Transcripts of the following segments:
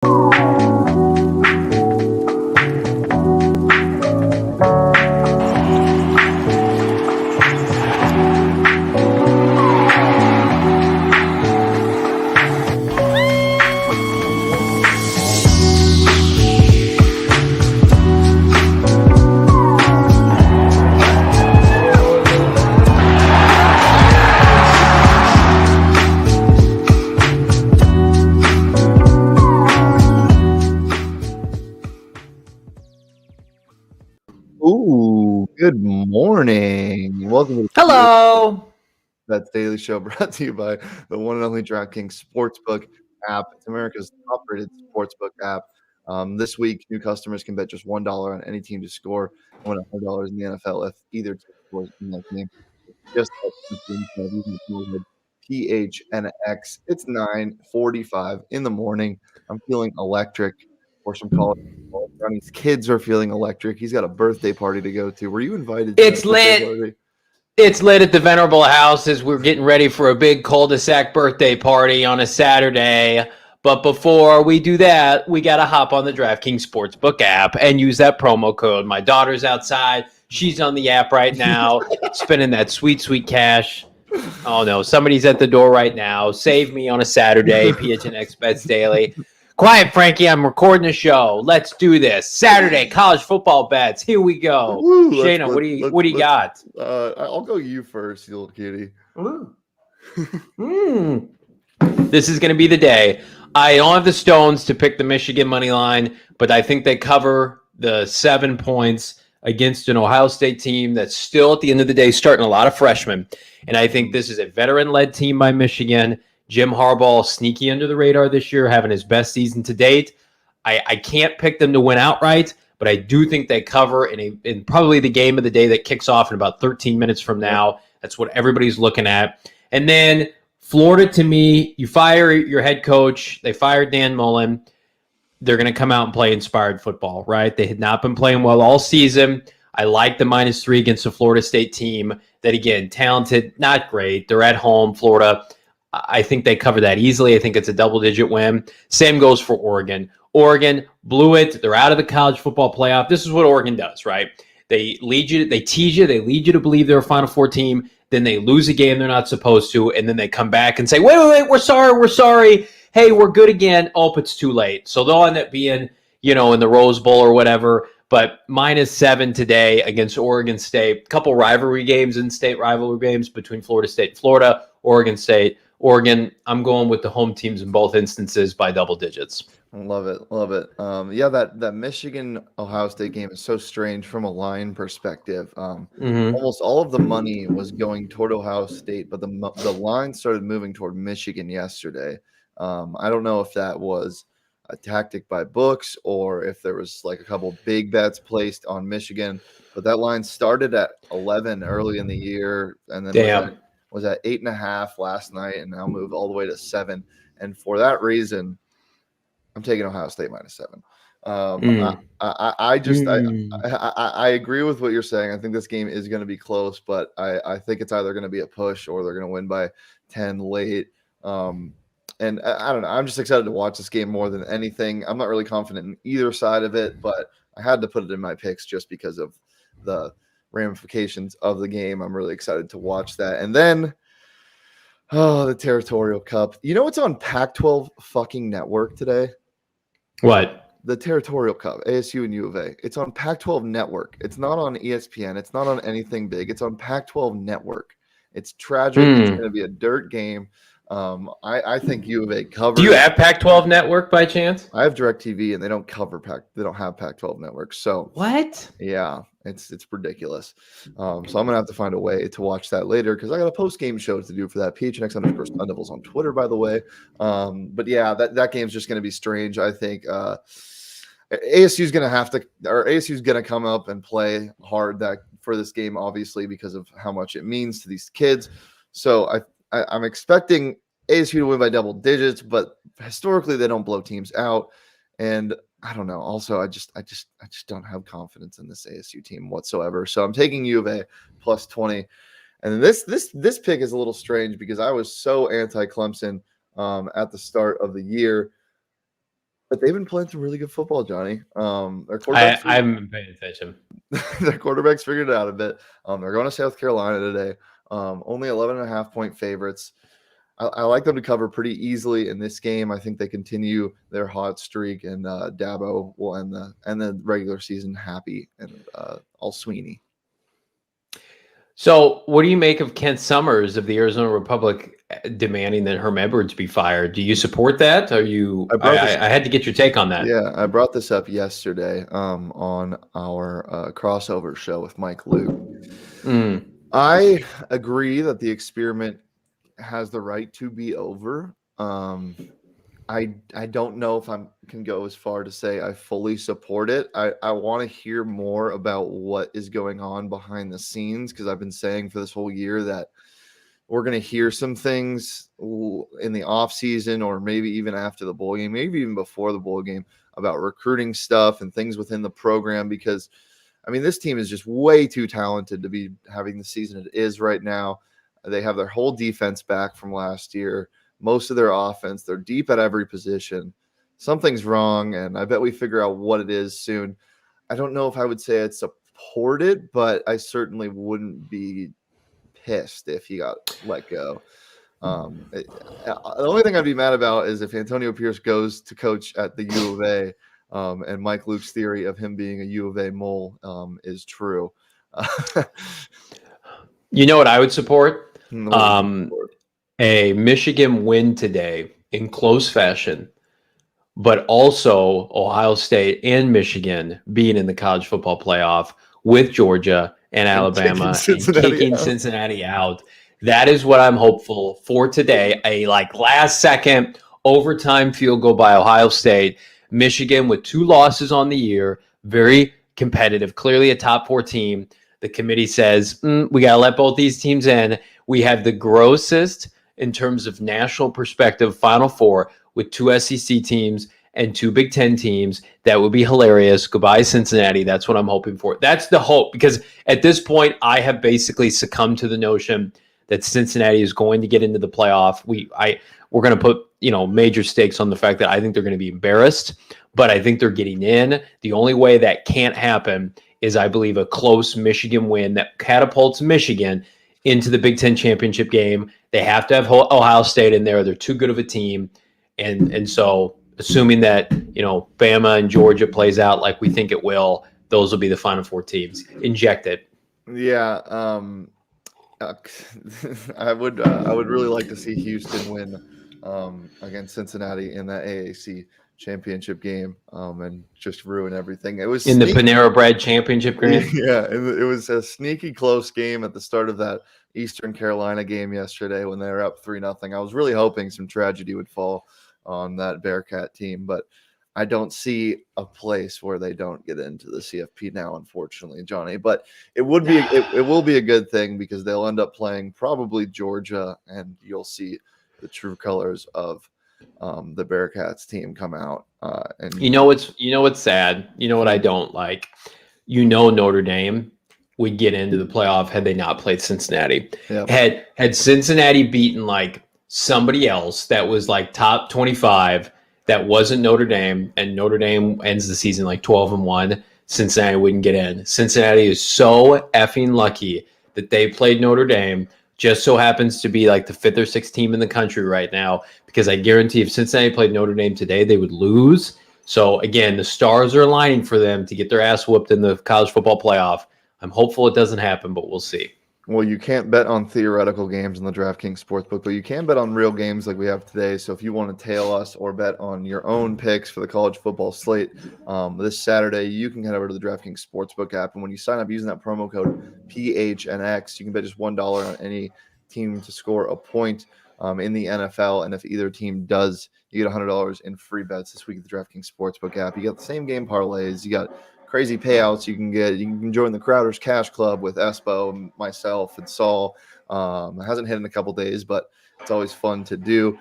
Ooh, good morning. Welcome to the Hello. That's Daily Show brought to you by the one and only DraftKings Sportsbook app. It's America's top-rated sportsbook app. This week, new customers can bet just $1 on any team to score and win $100 in the NFL if either team scores in that game. Just like using the code PHNX. It's 9:45 in the morning. I'm feeling electric for some college football. Johnny's kids are feeling electric. He's got a birthday party to go to. Were you invited to It's that birthday lit. party? It's lit at the Venerable House as we're getting ready for a big cul-de-sac birthday party on a Saturday. But before we do that, we got to hop on the DraftKings Sportsbook app and use that promo code. My daughter's outside. She's on the app right now, spending that sweet, sweet cash. Oh, no. Somebody's at the door right now. Save me on a Saturday. PHNX Bets Daily. Quiet, Frankie. I'm recording a show. Let's do this. Saturday college football bets. Here we go. Woo, Shayna, what do you got? I'll go you first, you little kitty. This is going to be the day. I don't have the stones to pick the Michigan money line, but I think they cover the 7 points against an Ohio State team that's still, at the end of the day, starting a lot of freshmen. And I think this is a veteran-led team by Michigan. Jim Harbaugh, sneaky under the radar this year, having his best season to date. I can't pick them to win outright, but I do think they cover in probably the game of the day that kicks off in about 13 minutes from now. That's what everybody's looking at. And then Florida, to me, you fire your head coach. They fired Dan Mullen. They're going to come out and play inspired football, right? They had not been playing well all season. I like the -3 against the Florida State team that, again, talented, not great. They're at home, Florida. I think they cover that easily. I think it's a double-digit win. Same goes for Oregon. Oregon blew it. They're out of the college football playoff. This is what Oregon does, right? They lead you, they tease you, they lead you to believe they're a Final Four team. Then they lose a game they're not supposed to, and then they come back and say, wait, we're sorry. Hey, we're good again. Oh, it's too late. So they'll end up being, in the Rose Bowl or whatever. But -7 today against Oregon State. Couple rivalry games, in-state rivalry games between Florida State and Florida, Oregon State. Oregon, I'm going with the home teams in both instances by double digits. Love it. That Michigan-Ohio State game is so strange from a line perspective. Almost all of the money was going toward Ohio State, but the line started moving toward Michigan yesterday. I don't know if that was a tactic by books or if there was like a couple big bets placed on Michigan, but that line started at 11 early in the year and then was at 8.5 last night and now moved all the way to 7. And for that reason, I'm taking Ohio State -7. I agree with what you're saying. I think this game is going to be close, but I think it's either going to be a push or they're going to win by 10 late. And I don't know. I'm just excited to watch this game more than anything. I'm not really confident in either side of it, but I had to put it in my picks just because of the ramifications of the game. I'm really excited to watch that. And then, the Territorial Cup. You know what's on Pac-12 fucking network today? What? The Territorial Cup, ASU and U of A. It's on Pac-12 network. It's not on ESPN. It's not on anything big. It's on Pac-12 network. It's tragic. It's going to be a dirt game. I think U of A covers. Do you have Pac-12 network by chance? I have DirecTV, and they don't cover They don't have Pac-12 network. So what? Yeah, it's ridiculous. So I'm gonna have to find a way to watch that later because I got a post-game show to do for that. PHNX _ Devils on Twitter, by the way. But yeah, that game's just gonna be strange. I think ASU's gonna come up and play hard for this game, obviously because of how much it means to these kids. So I'm expecting ASU to win by double digits, but historically they don't blow teams out. And I don't know. Also, I just don't have confidence in this ASU team whatsoever. So I'm taking U of A +20. And then this pick is a little strange because I was so anti-Clemson at the start of the year. But they've been playing some really good football, Johnny. Their I quarterbacks, haven't been paying attention. their quarterbacks figured it out a bit. They're going to South Carolina today. Only 11.5-point favorites. I like them to cover pretty easily in this game. I think they continue their hot streak, and Dabo will end the regular season happy and all Sweeney. So, what do you make of Kent Summers of the Arizona Republic demanding that Herm Edwards be fired? Do you support that? Are you? I had to get your take on that. Yeah, I brought this up yesterday on our crossover show with Mike Luke. I agree that the experiment has the right to be over. I don't know if I can go as far to say I fully support it. I want to hear more about what is going on behind the scenes, because I've been saying for this whole year that we're going to hear some things in the off season, or maybe even after the bowl game, maybe even before the bowl game, about recruiting stuff and things within the program, because I mean, this team is just way too talented to be having the season it is right now. They have their whole defense back from last year, most of their offense. They're deep at every position. Something's wrong, and I bet we figure out what it is soon. I don't know if I would say I'd support it, but I certainly wouldn't be pissed if he got let go. The only thing I'd be mad about is if Antonio Pierce goes to coach at the U of A, and Mike Luke's theory of him being a U of A mole is true. You know what I would support? A Michigan win today in close fashion, but also Ohio State and Michigan being in the college football playoff with Georgia and Alabama and kicking Cincinnati out. That is what I'm hopeful for today. A last second overtime field goal by Ohio State. Michigan with 2 losses on the year, very competitive, clearly a top 4 team. The committee says, we got to let both these teams in. We have the grossest, in terms of national perspective, Final Four with 2 SEC teams and 2 Big Ten teams. That would be hilarious. Goodbye, Cincinnati. That's what I'm hoping for. That's the hope, because at this point, I have basically succumbed to the notion that Cincinnati is going to get into the playoff. We're going to put major stakes on the fact that I think they're going to be embarrassed, but I think they're getting in. The only way that can't happen is, I believe, a close Michigan win that catapults Michigan into the Big Ten championship game. They have to have Ohio State in there. They're too good of a team. And so assuming that, Bama and Georgia plays out like we think it will, those will be the Final 4 teams. Inject it. Yeah. I would really like to see Houston win against Cincinnati in that AAC championship game, and just ruin everything. It was in the Panera Bread championship game. Yeah, it was a sneaky close game at the start of that Eastern Carolina game yesterday when they were up 3-0. I was really hoping some tragedy would fall on that Bearcat team, but I don't see a place where they don't get into the CFP now, unfortunately, Johnny. But it will be a good thing, because they'll end up playing probably Georgia, and you'll see the true colors of the Bearcats team come out. And what's sad. You know what I don't like. Notre Dame would get into the playoff had they not played Cincinnati. Yep. Had Cincinnati beaten somebody else that was top 25 that wasn't Notre Dame, and Notre Dame ends the season 12-1, Cincinnati wouldn't get in. Cincinnati is so effing lucky that they played Notre Dame. Just so happens to be the 5th or 6th team in the country right now, because I guarantee if Cincinnati played Notre Dame today, they would lose. So again, the stars are aligning for them to get their ass whooped in the college football playoff. I'm hopeful it doesn't happen, but we'll see. Well, you can't bet on theoretical games in the DraftKings Sportsbook, but you can bet on real games like we have today. So if you want to tail us or bet on your own picks for the college football slate this Saturday, you can head over to the DraftKings Sportsbook app. And when you sign up using that promo code PHNX, you can bet just $1 on any team to score a point in the NFL. And if either team does, you get $100 in free bets this week at the DraftKings Sportsbook app. You got the same game parlays. You got crazy payouts you can get. You can join the Crowder's Cash Club with Espo, myself, and Saul. It hasn't hit in a couple days, but it's always fun to do.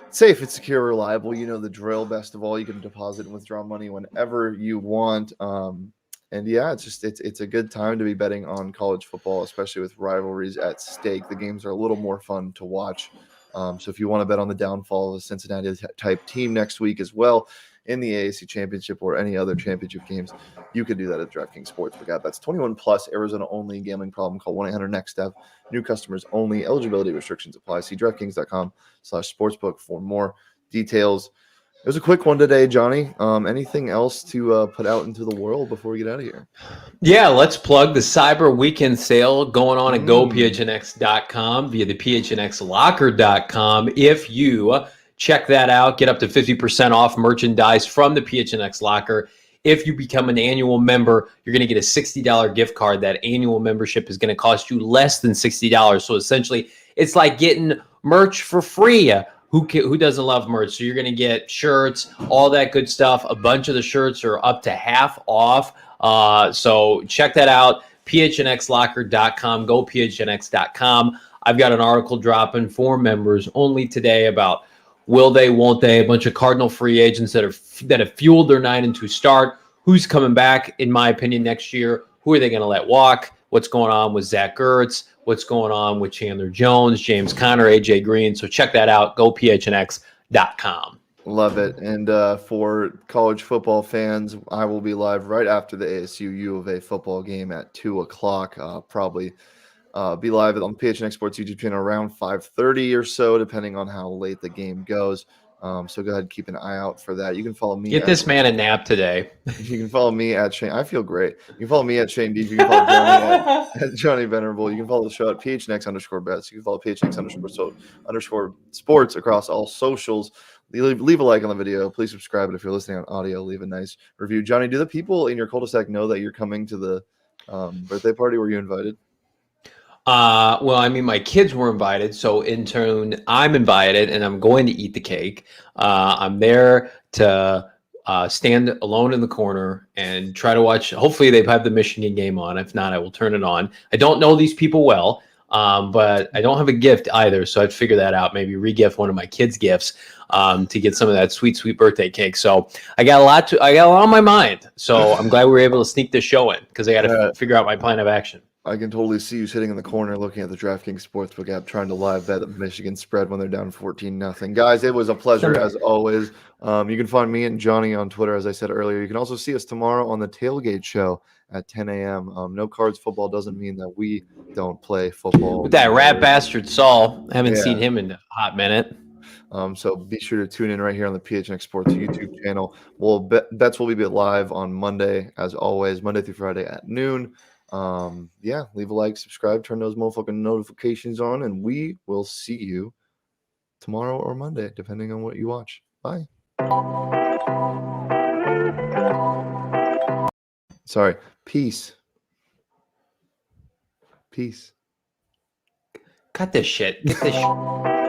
Safe, it's secure, reliable. You know the drill. Best of all, you can deposit and withdraw money whenever you want. And yeah, it's a good time to be betting on college football, especially with rivalries at stake. The games are a little more fun to watch So if you want to bet on the downfall of a Cincinnati type team next week as well in the AAC championship or any other championship games, you can do that at DraftKings Sportsbook app. That's 21 plus, Arizona only. Gambling problem, call 1-800-NEXT-STEP. New customers only. Eligibility restrictions apply. See DraftKings.com/sportsbook for more details. It was a quick one today, Johnny. Anything else to put out into the world before we get out of here? Yeah, let's plug the Cyber Weekend sale going on at GoPHNX.com via the PHNXLocker.com. If you check that out, get up to 50% off merchandise from the PHNX Locker. If you become an annual member, you're going to get a $60 gift card. That annual membership is going to cost you less than $60. So essentially, it's like getting merch for free. Who doesn't love merch? So you're going to get shirts, all that good stuff. A bunch of the shirts are up to half off. So check that out, phnxlocker.com, go phnx.com. I've got an article dropping for members only today about will they, won't they, a bunch of Cardinal free agents that have fueled their 9-2 start. Who's coming back, in my opinion, next year? Who are they going to let walk? What's going on with Zach Ertz? What's going on with Chandler Jones, James Conner, AJ Green? So check that out, go phnx.com. Love it. And for college football fans, I will be live right after the ASU U of A football game at 2 o'clock. Probably be live on the PHNX Sports YouTube channel around 5:30 or so, depending on how late the game goes. So go ahead and keep an eye out for that. You can follow me. Get this man a nap today. You can follow me at Shane. I feel great. You can follow me at Shane Deep. You can follow Johnny at Johnny Venerable. You can follow the show at PHNX_bets. You can follow PHNX_sports across all socials. Leave a like on the video. Please subscribe. And if you're listening on audio, leave a nice review. Johnny, do the people in your cul-de-sac know that you're coming to the birthday party? Were you invited? Well, I mean, my kids were invited, so in turn, I'm invited, and I'm going to eat the cake. I'm there to stand alone in the corner and try to watch. Hopefully, they have the Michigan game on. If not, I will turn it on. I don't know these people well, but I don't have a gift either, so I'd figure that out. Maybe re-gift one of my kids' gifts to get some of that sweet, sweet birthday cake. So I got a lot on my mind. So I'm glad we were able to sneak this show in because I got to figure out my plan of action. I can totally see you sitting in the corner looking at the DraftKings Sportsbook app trying to live bet the Michigan spread when they're down 14-0. Guys, it was a pleasure as always. You can find me and Johnny on Twitter, as I said earlier. You can also see us tomorrow on the Tailgate Show at 10 a.m. No cards football doesn't mean that we don't play football. With that rat bastard Saul, I haven't seen him in a hot minute. So be sure to tune in right here on the PHNX Sports YouTube channel. Bets will be live on Monday, as always, Monday through Friday at noon. Leave a like, subscribe, turn those motherfucking notifications on, and we will see you tomorrow or Monday, depending on what you watch. Bye. Sorry. Peace. Cut this shit. Get this shit.